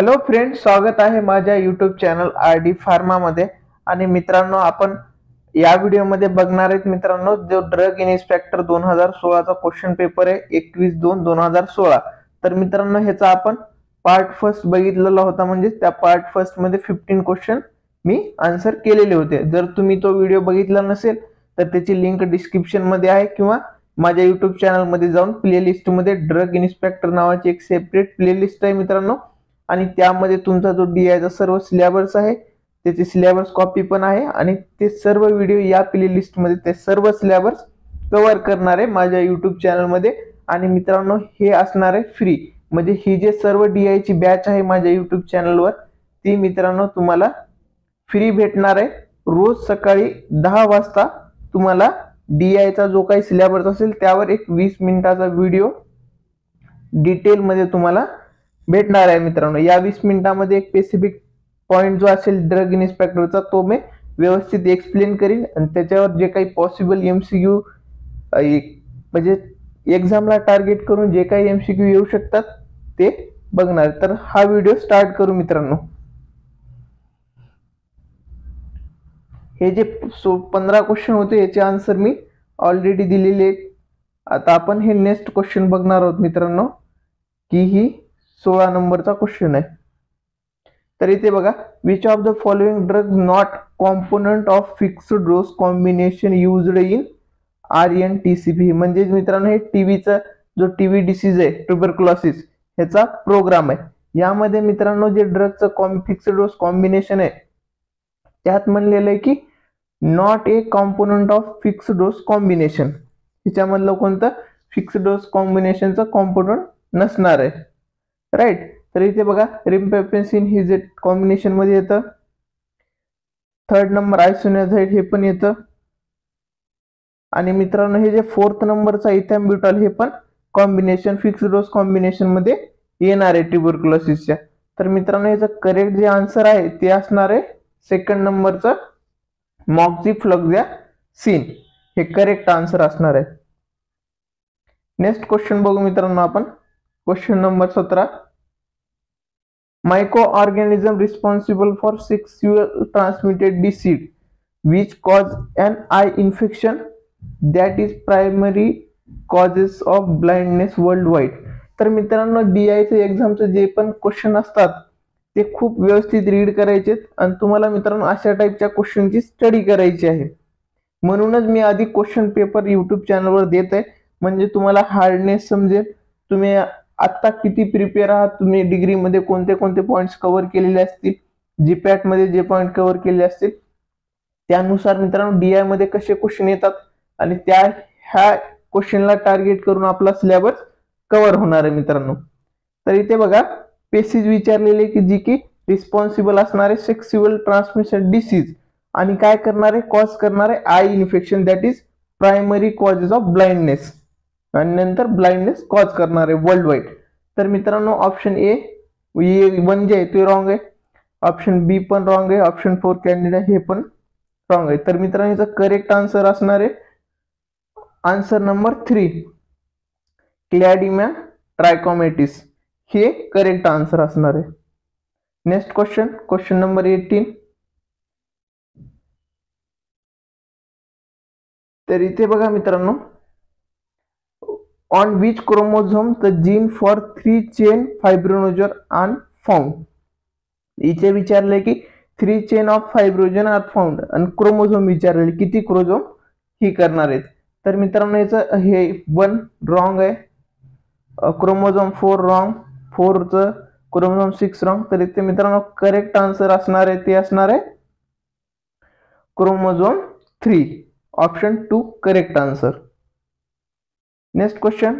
Hello friends, स्वागत आहे माझ्या यूट्यूब चॅनल आर.डी. फार्मा मध्ये। आणि मित्रांनो, आपण या व्हिडिओमध्ये बघणार आहेत मित्रांनो, जो ड्रग इन्स्पेक्टर 2016 चा क्वेश्चन पेपर आहे 21/2/2016। तर मित्रांनो, ह्याचा आपण पार्ट फर्स्ट बघितलेला होता, म्हणजे त्या पार्ट फर्स्ट मध्ये 15 क्वेश्चन मी आन्सर केलेले होते। जर तुम्ही तो व्हिडिओ बघितला नसेल तर त्याची लिंक डिस्क्रिप्शन मध्ये आहे, किंवा माझ्या यूट्यूब चॅनल मध्ये जाऊन प्लेलिस्ट मध्ये ड्रग इन्स्पेक्टर नावाची एक सेपरेट प्लेलिस्ट आहे मित्रांनो, आणि त्यामध्ये तुमचा जो डीआयचा सर्व सिलेबस आहे त्याची सिलेबस कॉपी पण आहे, आणि ते सर्व व्हिडिओ या प्लेलिस्ट मध्ये ते सर्व सिलेबस कव्हर करणार आहे माझ्या यूट्यूब चॅनल मध्ये। आणि मित्रांनो, हे असणार आहे फ्री, म्हणजे ही जे सर्व डीआय ची बॅच आहे माझ्या यूट्यूब चॅनलवर ती मित्रांनो तुम्हाला फ्री भेटणार आहे। रोज सकाळी 10 वाजता तुम्हाला डीआय चा जो काही सिलेबस असेल त्यावर एक 20 मिनिटाचा व्हिडिओ डिटेल मध्ये तुम्हाला भेटणार आहे मित्रांनो। या 20 मिनिटांमध्ये एक स्पेसिफिक पॉइंट जो असेल ड्रग इन्स्पेक्टरचा तो मी व्यवस्थित एक्सप्लेन करीन, आणि त्याच्यावर जे काही पॉसिबल एमसीक्यू म्हणजे एक्झामला टार्गेट करून जे काही एमसीक्यू येऊ शकतात ते बघणार। तर हा व्हिडिओ स्टार्ट करू मित्रांनो। हे जे 15 क्वेश्चन होते याचे आन्सर मी ऑलरेडी दिलेले आहेत। आता आपण हे नेक्स्ट क्वेश्चन बघणार आहोत मित्रांनो, की ही 16 नंबरचा क्वेश्चन आहे। तर इथे बघा, which of the following drug not component of fixed dose combination used in RNTCP, म्हणजे मित्रांनो हे टीबीचा जो टीबी डिसीज आहे ट्युबरक्युलोसिस ह्याचा प्रोग्राम आहे। यामध्ये मित्रांनो जे ड्रगचं फिक्स्ड डोस कॉम्बिनेशन आहे त्यात म्हणलेलं आहे की not a component of fixed dose combination, ह्याच्यामधलं कोणतं फिक्स्ड डोस कॉम्बिनेशनचं कॉम्पोनंट नसणार आहे, राईट। तर इथे बघा, रिम्पेप्सिन हे जे कॉम्बिनेशन मध्ये येतं। थर्ड नंबर आयसोनियाझाइड हे पण येतं, आणि मित्रांनो हे जे फोर्थ नंबरचा इथॅम्ब्युटॉल हे पण कॉम्बिनेशन फिक्स्ड डोस कॉम्बिनेशन मध्ये येणार आहे ट्युबरक्युलोसिसच्या। तर मित्रांनो याचं करेक्ट जे आन्सर आहे ते असणार आहे सेकंड नंबरचं मॉक्झिफ्लोक्झॅसिन, हे करेक्ट आन्सर असणार आहे। नेक्स्ट क्वेश्चन बघू मित्रांनो आपण, question number 17। Microorganism responsible for sexual transmitted disease which cause an eye infection that is primary causes of blindness worldwide। तर मित्रांनो डीआय चे एक्झामचे जे पण क्वेश्चन असतात ते खूप व्यवस्थित रीड करायचे, आणि तुम्हाला मित्रांनो अशा टाइपच्या क्वेश्चनची स्टडी करायची आहे। म्हणूनच मी आधी क्वेश्चन पेपर यूट्यूब चॅनलवर देत आहे, म्हणजे तुम्हाला हार्डनेस समजेल, तुम्ही आता किती प्रिपेअर आहात, तुम्ही डिग्री मध्ये कोणते कोणते पॉइंट्स कव्हर केलेले असतील, जीपॅट मध्ये जे पॉइंट कव्हर केले असतील त्यानुसार मित्रांनो डीआय मध्ये कसे क्वेश्चन येतात, आणि ह्या क्वेश्चनला टार्गेट करून आपला सिलेबस कव्हर होणार आहे मित्रांनो। तर इथे बघा, पेसेज विचारलेले की जी की रिस्पॉन्सिबल असणारे सेक्सुअल ट्रान्समिशन डिसीज, आणि काय करणारे कॉज करणारे I infection that is primary causes of blindness, आणि नंतर ब्लाइंडनेस कॉज करणारे वर्ल्ड वाईड। तर मित्रांनो ऑप्शन ए 1 जे आहे ते रॉंग आहे, ऑप्शन बी पण रॉंग आहे, ऑप्शन 4 कॅन्डिडेट हे पण रॉंग आहे। तर मित्रांनो याचा करेक्ट आन्सर असणार आहे आन्सर नंबर 3 क्लॅडिमिया ट्रायकोमॅटिस, हे करेक्ट आन्सर असणार आहे। Next question, question number 18। तर इथे बघा मित्रांनो, on which chromosome the gene for 3 chain fibrinogen are found. इथे विचारले की 3 chain of fibrinogen are found, आणि क्रोमोझोम विचारले किती क्रोमोझोम ही करणार आहेत। तर मित्रांनो याचं हे 1 रॉंग आहे, क्रोमोझोम 4 रॉंग, 4 च क्रोमोझोम 6 रॉंग। तर इथे मित्रांनो करेक्ट आन्सर असणार आहे ते असणार आहे chromosome 3, option 2 correct answer. Next question,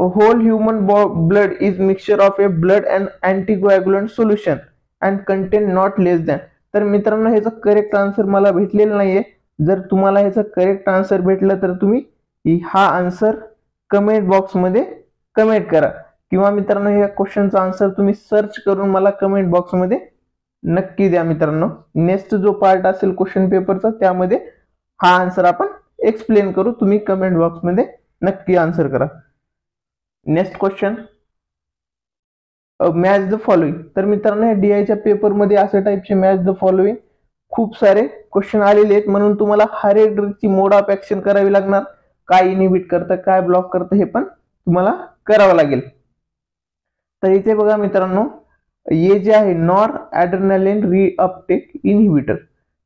whole human blood is mixture of a blood and anticoagulant solution and contain not less than। तर मित्रांनो ह्याचा करेक्ट आन्सर मला भेटलेला नाहीये। जर तुम्हाला ह्याचा करेक्ट आन्सर भेटलं तर तुम्ही हा आन्सर कमेंट बॉक्स मध्ये कमेंट करा, किंवा मित्रांनो या क्वेश्चनचा आन्सर तुम्ही सर्च करून मला कमेंट बॉक्स मध्ये नक्की द्या मित्रांनो। नेक्स्ट जो पार्ट असेल क्वेश्चन पेपरचा त्यामध्ये हा आन्सर आपण एक्सप्लेन करू, तुम्ही कमेंट बॉक्स मध्ये नक्की आन्सर करा। Next question, match the following. तर मित्रांनो DIच्या पेपरमध्ये अशा टाईपचे मॅच द फॉलोइंग खूप सारे क्वेश्चन आलेले आहेत, म्हणून तुम्हाला हर एक ड्रगची मोड ऑफ ऍक्शन करावी लागणार. काय इनिबिट करतं, काय ब्लॉक करतं, हे पण तुम्हाला करावं लागेल. तर इथे बघा मित्रांनो, हे जे आहे नॉर ॲड्रेनालिन रिअपटेक इनहिबिटर.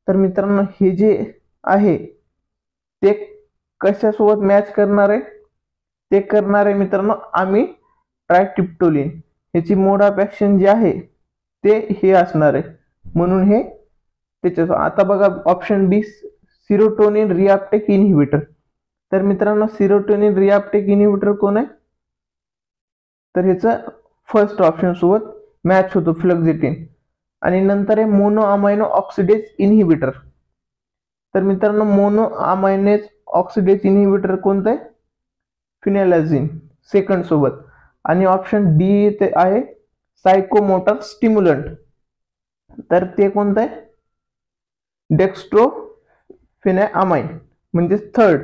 तर मित्रांनो हे जे आहे ते कशासोबत मॅच करणार आहे, ते करणार आहे मित्रांनो आम्ही ट्रायट्रिप्टोलिन. ह्याची मोड ऑफ ऍक्शन जे आहे ते हे असणार आहे, म्हणून हे त्याच्या. आता बघा ऑप्शन बी सिरोटोनिन रिअपटेक इनहिबिटर. तर मित्रांनो सिरोटोनिन रिअपटेक इनहिबिटर कोण आहे, तर ह्याचं फर्स्ट ऑप्शन सोबत मॅच होतो फ्लक्झेटिन. आणि नंतर आहे मोनो अमायनो ऑक्सिडेज इनहिबिटर. तर मित्रांनो मोनो अमायनेज ऑक्सिडेज इनहिबिटर कोणतं आहे, फिनेलाझिन सेकंड सोबत. आणि ऑप्शन डी इथे आहे सायकोमोटर स्टिम्युलंट. तर ते कोणतं आहे, डेक्स्ट्रोफेनामाइन म्हणजे थर्ड.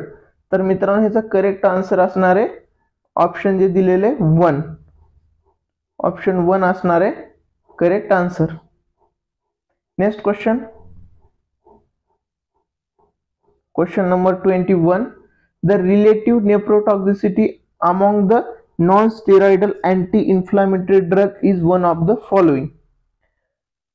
तर मित्रांनो ह्याचा करेक्ट आन्सर असणार आहे ऑप्शन जे दिलेले 1. ऑप्शन 1 असणार आहे correct answer. Next question, question number 21. The relative nephrotoxicity among the non steroidal anti inflammatory drug is one of the following.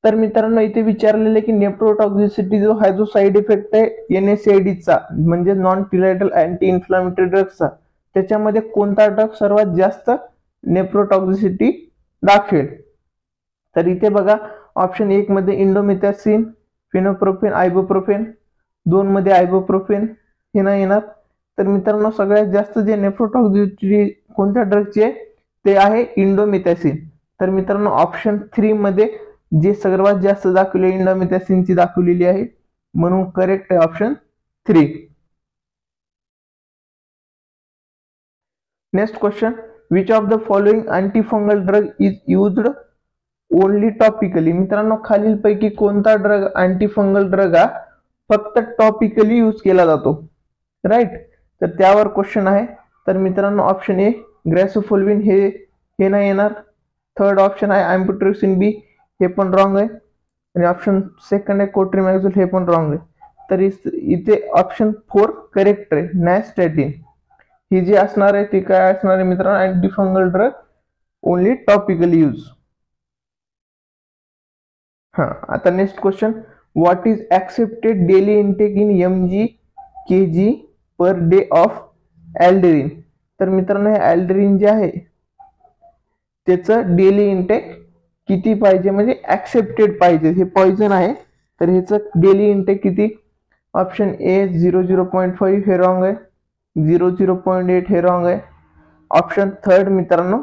तर मित्रांनो इथे विचारलेले की नेफ्रोटॉक्सिसिटी जो हा जो साइड इफेक्ट आहे NSAIDचा म्हणजे नॉन स्टेरॉइडल अँटी इन्फ्लामेटरी ड्रगचा, त्याच्यामध्ये कोणता ड्रग सर्वात जास्त नेफ्रोटॉक्सिसिटी दाखवेल. तर इथे बघा ऑप्शन 1 मध्ये इंडोमेथॅसिन, फिनोप्रोफेन, आयबोप्रोफेन. 2 मध्ये आयबोप्रोफेन हे नाही येणार. तर मित्रांनो सगळ्यात जास्त जे नेफ्रोटॉक्सिसिटी कोणत्या ड्रगची आहे ते आहे इंडोमेथॅसिन. तर मित्रांनो ऑप्शन 3 मध्ये जे सर्वात जास्त दाखवले इंडोमेथॅसिनची दाखवलेली आहे, म्हणून करेक्ट आहे option 3. Next question, which of the following antifungal drug is used only topically. मित्रांनो खालील पैकी कोणता ड्रग अँटीफंगल ड्रग हा फक्त टॉपिकली यूज केला जातो, राईट. तर त्यावर क्वेश्चन आहे. तर मित्रांनो ऑप्शन ए ग्रॅसोफोल्विन हे नाही येणार. थर्ड ऑप्शन आहे अँपिट्रोक्सिन बी, हे पण रॉंग आहे. आणि ऑप्शन सेकंड आहे कोट्रिमॅक्झोल, हे पण रॉंग आहे. तर इथे ऑप्शन 4 करेक्ट आहे, नॅस्टॅटिन. ही जी असणार आहे ती काय असणार आहे मित्रांनो, antifungal drug only topically use. हा आता next question, what is accepted daily intake in mg kg per day of aldrin. तर मित्रांनो हे ॲल्डेरिन जे आहे त्याचं डेली इनटेक किती पाहिजे, म्हणजे ऍक्सेप्टेड पाहिजे. हे पॉइझन आहे तर ह्याचं डेली इनटेक किती. ऑप्शन ए 0.5 हे रॉंग आहे. 0.8 हे रॉंग आहे. ऑप्शन थर्ड मित्रांनो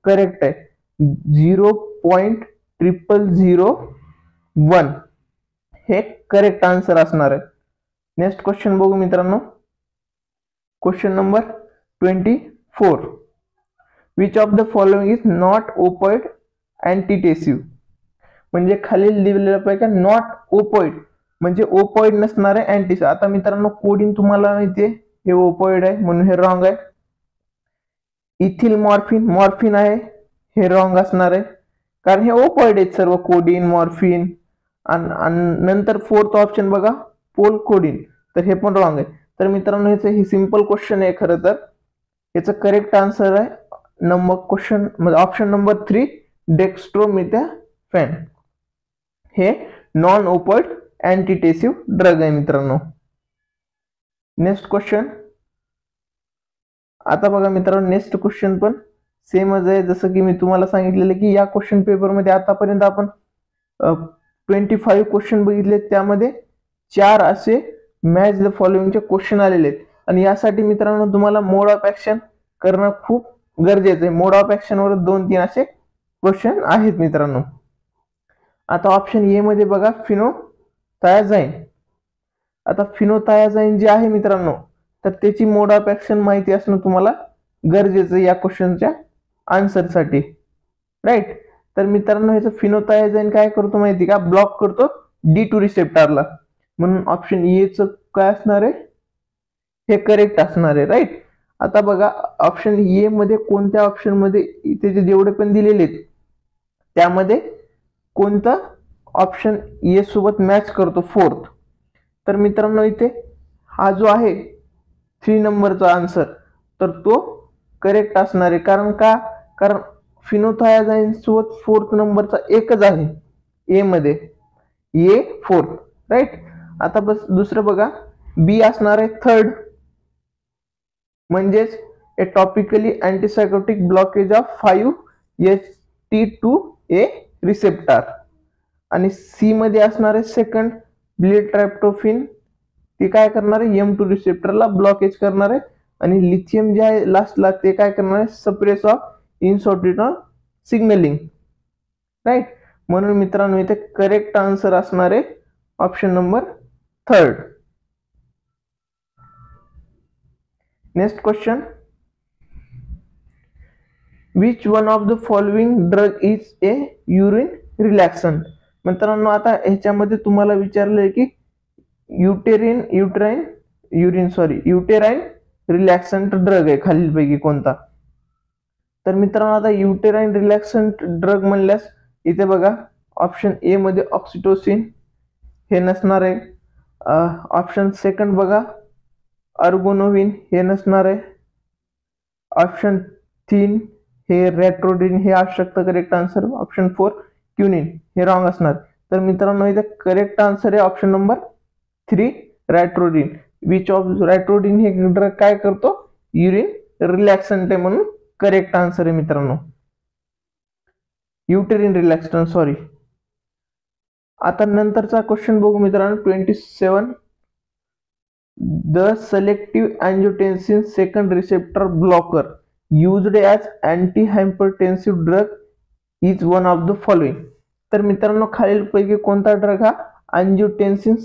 करेक्ट आहे, 0.0001 हे करेक्ट आन्सर असणार आहे. नेक्स्ट क्वेश्चन बघू मित्रांनो, question number 24. Which of the following is not opioid antitussive. म्हणजे खालील दिलेल्यापैकी नॉट ओपॉइड म्हणजे ओपॉइड नसणारे अँटी. आता मित्रांनो कोडिन तुम्हाला माहितीये हे ओपॉइड आहे म्हणून हे रॉंग आहे. इथिल मॉर्फिन आहे, हे रॉंग असणार आहे कारण हे ओपॉइड आहेत सर्व, कोडिन, मॉर्फिन. आणि नंतर फोर्थ ऑप्शन बघा पोल कोडिन, तर हे पण रॉंग आहे. तर मित्रांनो ह्याचं हे सिंपल क्वेश्चन आहे खरं तर. याचं करेक्ट आन्सर आहे नंबर क्वेश्चन म्हणजे ऑप्शन नंबर 3 डेक्स्ट्रोमिथॅफेन. हे नॉन ओपॉइड अँटीटेसिव्ह ड्रग आहे मित्रांनो. नेक्स्ट क्वेश्चन, आता बघा मित्रांनो नेक्स्ट क्वेश्चन पण सेमच आहे. जसं की मी तुम्हाला सांगितलेलं की या क्वेश्चन पेपरमध्ये आतापर्यंत आपण 25 क्वेश्चन बघितले, त्यामध्ये 4 असे मॅच द फॉलोइंगचे क्वेश्चन आलेले आहेत. आणि यासाठी मित्रांनो तुम्हाला मोड ऑफ ऍक्शन करणं खूप गरजेचं आहे. मोड ऑफ ऍक्शन वर 2-3 असे क्वेश्चन आहेत मित्रांनो. आता ऑप्शन ए मध्ये बघा फिनोथायाझाईन. आता फिनोथायाझाईन जे आहे मित्रांनो तर त्याची मोड ऑफ ऍक्शन माहिती असणं तुम्हाला गरजेचं आहे या क्वेश्चनच्या आन्सरसाठी, राईट. तर मित्रांनो ह्याचं फिनोथायाझाईन काय करतो माहिती का, ब्लॉक करतो D2 रिसेप्टरला, म्हणून ऑप्शन ए च काय असणार आहे हे करेक्ट असणार आहे, राईट. आता बघा ऑप्शन ए मध्ये कोणत्या ऑप्शन मध्ये त्याचे जेवढे पण दिलेले आहेत त्यामध्ये कोणता ऑप्शन ए सोबत मॅच करतो फोर्थ. तर मित्रांनो इथे हा जो आहे 3 नंबरचा आन्सर तर तो करेक्ट असणार आहे. कारण का, कारण फिनोथायाझाईन सोबत फोर्थ नंबरचा एकच आहे ए मध्ये, ए फोर्थ, राईट. आता बस दुसरं बघा, बी असणार आहे थर्ड, म्हणजेच A topically antipsychotic blockage of 5-HT2A receptor. आणि सी मध्ये असणार आहे सेकंड, ब्लीड ट्रायप्टोफिन, ते काय करणार आहे M2 रिसेप्टरला ब्लॉकेज करणार आहे. आणि लिथियम जे आहे लास्टला ते काय करणार आहे suppress of inositol signalling, right. म्हणून मित्रांनो इथे करेक्ट आन्सर असणार आहे option number third. Next question, which one of the following drug is a urine relaxant. मित्रांनो आता ह्याच्यामध्ये तुम्हाला विचारलंय की युटेराइन रिलॅक्संट ड्रग आहे खालीलपैकी कोणता. तर मित्रांनो आता युटेराइन रिलॅक्संट ड्रग म्हणल्यास इथे बघा ऑप्शन ए मध्ये ऑक्सिटोसिन हे नसणार आहे. ऑप्शन सेकंड बघा अर्गोनोविन हे नसणार आहे. ऑप्शन 3 हे रेट्रोडिन हे असू शकतं करेक्ट आन्सर. ऑप्शन 4 क्युनिन हे रॉंग असणार. तर मित्रांनो इथे करेक्ट आन्सर आहे ऑप्शन नंबर 3 रेट्रोडिन. विच ऑफ रेट्रोडिन हे ड्रग काय करतो युरिन रिलॅक्संट आहे, म्हणून करेक्ट आन्सर आहे मित्रांनो युटेरिन रिलॅक्संट, सॉरी. आता नंतरचा क्वेश्चन बघू मित्रांनो 27. The selective angiotensin second receptor blocker used as anti-hypertensive drug is one of the following. तर मित्रांनो खालीलपैकी कोणता ड्रग हा अँजिओटेन्सिन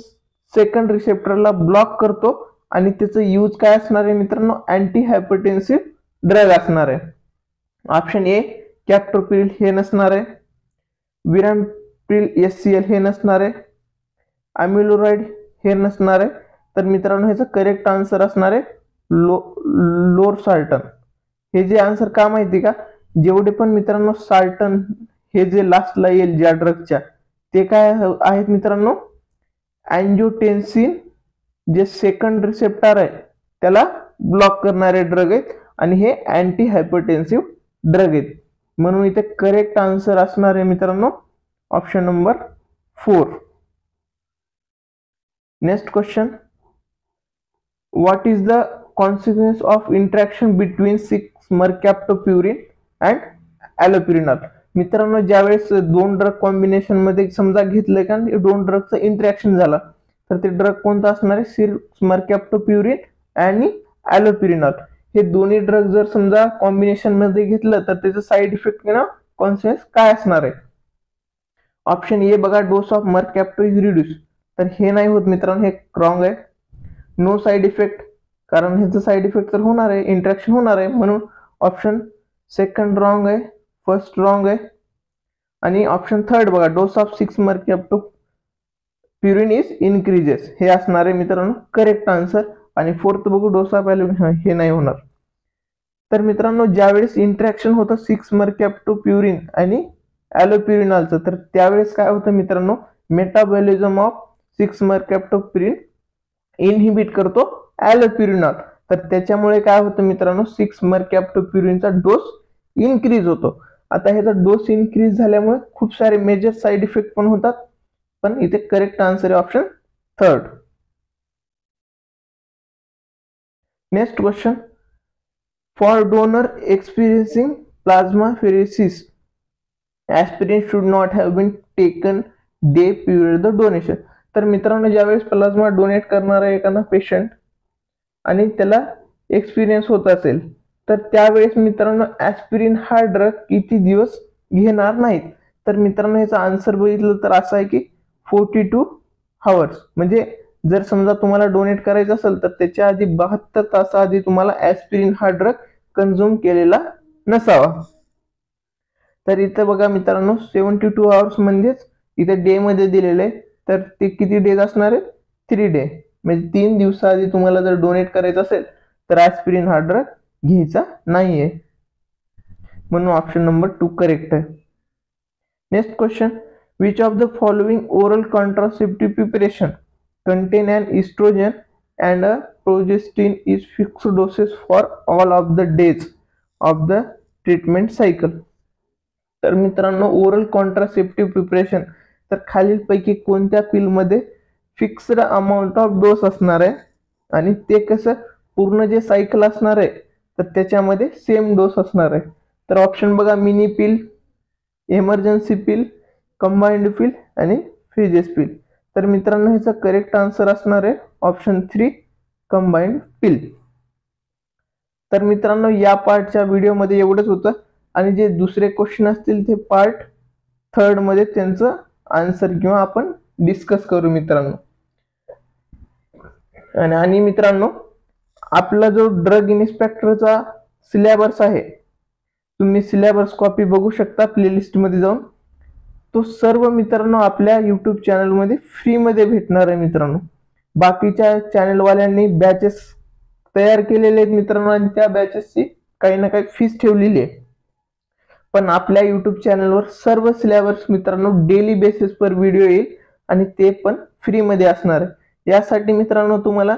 सेकंड रिसेप्टरला ब्लॉक करतो आणि त्याचं यूज काय असणार आहे मित्रांनो अँटी हायपरटेन्सिव्ह ड्रग असणार आहे. ऑप्शन ए कॅप्टोप्रिल हे नसणार आहे. विरामप्रिल HCl हे नसणार आहे. अमिलोराइड हे नसणार आहे. तर मित्रांनो ह्याचं करेक्ट आन्सर असणार आहे लोरसार्टन. हे जे आन्सर का माहिती का, जेवढे पण मित्रांनो सार्टन हे जे लास्टला येईल ज्या ड्रगच्या ते काय आहेत मित्रांनो अँजिओटेन्सिन जे सेकंड रिसेप्टर आहे त्याला ब्लॉक करणारे ड्रग आहेत आणि हे अँटी हायपरटेन्सिव्ह ड्रग आहेत. म्हणून इथे करेक्ट आन्सर असणार आहे मित्रांनो option number 4. Next question, what is the consequence of interaction between 6-mercaptopurine and allopurinol. मित्रांनो ज्यावेळेस दोन ड्रग कॉम्बिनेशन मध्ये समजा घेतलंय का दोन ड्रगचं इंटरॅक्शन झालं तर ते ड्रग कोणता असणार आहे 6-mercaptopurine आणि allopurinol. हे दोन्ही ड्रग जर समजा कॉम्बिनेशन मध्ये घेतलं तर त्याचं साईड इफेक्ट ना कॉन्सिक्वेन्स काय असणार आहे. ऑप्शन ए बघा डोस ऑफ मर्कॅप्टो इज रिड्यूस, तर हे नाही होत मित्रांनो, हे रॉंग आहे. नो साईड इफेक्ट, कारण ह्याचं साईड इफेक्ट तर होणार आहे, इंटरॅक्शन होणार आहे, म्हणून ऑप्शन सेकंड रॉंग आहे, फर्स्ट रॉंग आहे. आणि ऑप्शन थर्ड बघा dose of 6-mercaptopurine is increases हे असणार आहे मित्रांनो करेक्ट आन्सर. आणि फोर्थ बघू डोस ऑफ हे नाही होणार. तर मित्रांनो ज्यावेळेस इंटरॅक्शन होतं 6-mercaptopurine आणि ॲलोप्युरिनॉलचं तर त्यावेळेस काय होतं मित्रांनो मेटाबॉलिझम ऑफ 6-mercaptopurine इनहिबिट करतो ॲलोप्युरिनॉल. तर त्याच्यामुळे काय होतं मित्रांनो 6-mercaptopurineचा डोस इन्क्रीज होतो. आता ह्याचा डोस इन्क्रीज झाल्यामुळे खूप सारे मेजर साईड इफेक्ट पण होतात, पण इथे करेक्ट आन्सर आहे option third. Next question, for donor experiencing plasmapheresis aspirin should not have been taken day period the donation. तर मित्रांनो ज्यावेळेस प्लाझ्मा डोनेट करणार आहे एखादा पेशंट आणि त्याला एक्सपिरियन्स होत असेल तर त्यावेळेस मित्रांनो ॲस्पिरिन हा ड्रग किती दिवस घेणार नाहीत. तर मित्रांनो याचा आन्सर बघितलं तर असा आहे की 42 आवर्स. म्हणजे जर समजा तुम्हाला डोनेट करायचं असेल तर त्याच्या आधी 72 तासाआधी तुम्हाला ॲस्पिरिन हा ड्रग कंझ्युम केलेला नसावा. तर इथे बघा मित्रांनो 72 आवर्स म्हणजेच इथे डे मध्ये दिलेले आहे, तर ते किती डेज असणार आहे 3 डे. म्हणजे 3 दिवसाआधी तुम्हाला जर डोनेट करायचं असेल तर ॲस्पिरिन हा ड्रग घ्यायचा नाहीये, म्हणून ऑप्शन नंबर 2 करेक्ट आहे. Next question, which of the following oral contraceptive preparation contain an estrogen and a progestin is fixed doses for all of the days of the treatment cycle. तर मित्रांनो, oral contraceptive preparation, तर खालीलपैकी कोणत्या पिलमध्ये fixed amount of dose असणार आहे आणि ते कसं पूर्ण जे सायकल असणार आहे तर त्याच्यामध्ये सेम डोस असणार आहे. तर ऑप्शन बघा, मिनी पिल, इमर्जन्सी पिल, कंबाइंड पिल आणि फेजेस पिल. तर मित्रांनो, ह्याचा करेक्ट आन्सर असणार आहे ऑप्शन 3, कंबाइंड पिल. तर मित्रांनो, या पार्टच्या व्हिडिओमध्ये एवढंच होतं आणि जे दुसरे क्वेश्चन असतील ते पार्ट 3 मध्ये त्यांचं आन्सर किंवा आपण डिस्कस करू मित्रांनो. आणि मित्रांनो, आपला जो ड्रग इन्स्पेक्टरचा सिलेबस आहे, तुम्ही सिलेबस कॉपी बघू शकता प्लेलिस्ट मध्ये जाऊन. तो सर्व मित्रांनो आपल्या यूट्यूब चॅनलमध्ये फ्रीमध्ये भेटणार आहे मित्रांनो. बाकीच्या चॅनलवाल्यांनी बॅचेस तयार केलेले आहेत मित्रांनो आणि त्या बॅचेसची काही ना काही फीस ठेवलेली आहे. पण आपल्या यूट्यूब चॅनलवर सर्व सिलेबस मित्रांनो डेली बेसिस पर व्हिडिओ येईल आणि ते पण फ्रीमध्ये असणार आहे. यासाठी मित्रांनो तुम्हाला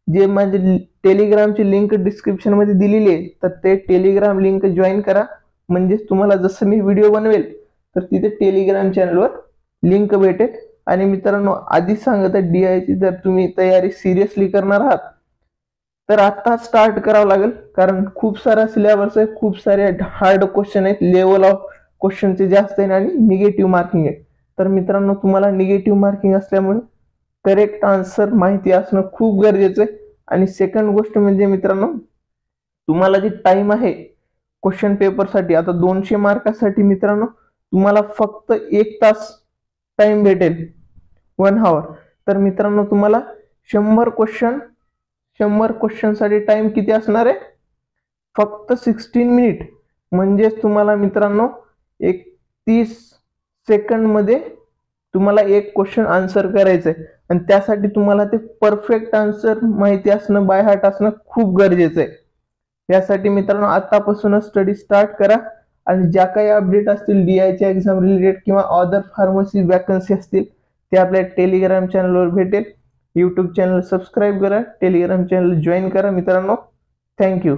जे माझे टेलिग्रामची लिंक डिस्क्रिप्शन मध्ये दिलेली आहे तर ते टेलिग्राम लिंक जॉईन करा. म्हणजे तुम्हाला जसं मी व्हिडिओ बनवेल तर तिथे टेलिग्राम चॅनलवर लिंक भेटेल. आणि मित्रांनो, आधी सांगत आहे DIची जर तुम्ही तयारी सिरियसली करणार आहात तर आता स्टार्ट करावं लागेल, कारण खूप सारा सिलेबस आहे, खूप सारे हार्ड क्वेश्चन आहेत, लेवल ऑफ क्वेश्चनचे जास्त आहे आणि निगेटिव्ह मार्किंग आहे. तर मित्रांनो, तुम्हाला निगेटिव्ह मार्किंग असल्यामुळे करेक्ट आन्सर माहिती असणं खूप गरजेचं आहे. आणि सेकंड गोष्ट म्हणजे मित्रांनो, तुम्हाला जी टाइम आहे क्वेश्चन पेपरसाठी, आता 200 मार्कासाठी मित्रांनो तुम्हाला फक्त 1 तास टाइम भेटेल, 1 आवर. तर मित्रांनो, तुम्हाला 100 क्वेश्चन साठी टाइम किती असणार आहे? फक्त 16 मिनिट. म्हणजेच तुम्हाला मित्रांनो 30 सेकंड मध्ये तुम्हाला एक क्वेश्चन आन्सर करायचंय आणि त्यासाठी तुम्हाला ते परफेक्ट आन्सर माहिती असणं, बाय हार्ट असणं खूप गरजेचं आहे. यासाठी मित्रांनो आतापासूनच स्टडी स्टार्ट करा आणि ज्या काही अपडेट असतील DIच्या एक्झाम रिलेटेड किंवा अदर फार्मसी वॅकन्सी असतील ते आपल्या टेलिग्राम चॅनलवर भेटेल. यूट्यूब चॅनल सबस्क्राईब करा, टेलिग्राम चॅनल जॉईन करा मित्रांनो. थँक्यू.